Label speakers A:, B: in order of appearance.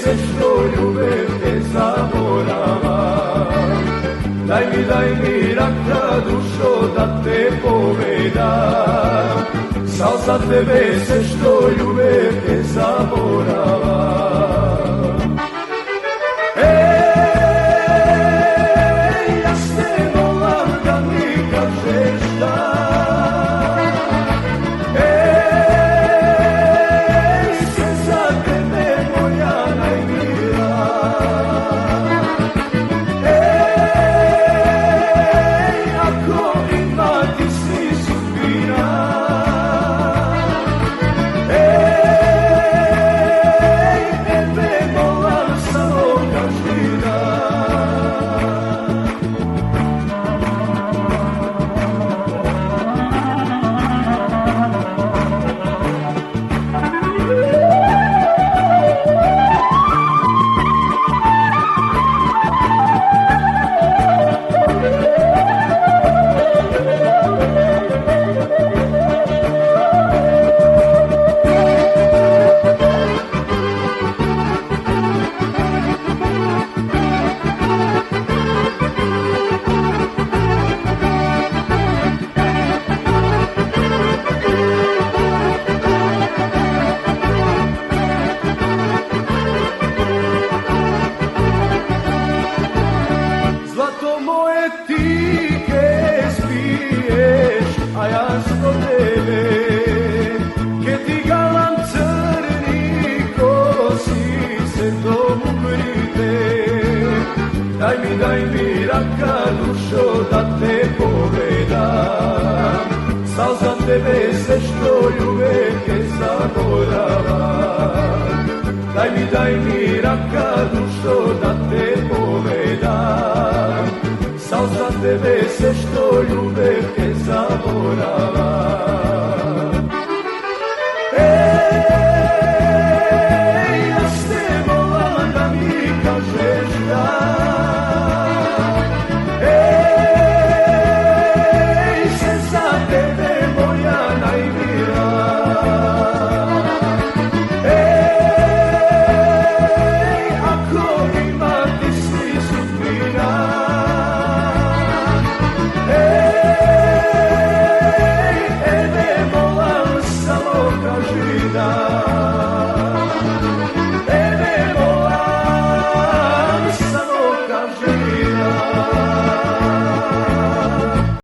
A: se što ljubav te zaborava. Daj mi raka dušo da te povedam, sal za tebe se što ljubav te zaborava. Ja s te volam da mi kažeš da. Sve za tebe moja najmila. Ako ima ti si sudbina. Tebe volam samo každi dan. Zlato moje ti ke spiješ, a ja zbog tebe, ke ti galam crni kosi se domu grite. Daj mi raka dušo da te povedam, sal za tebe sve što ljubav te zaborava. Daj mi raka dušo da te povedam, sal za tebe sve što ljubav te zaborava. Ja s te volam da mi kažeš da.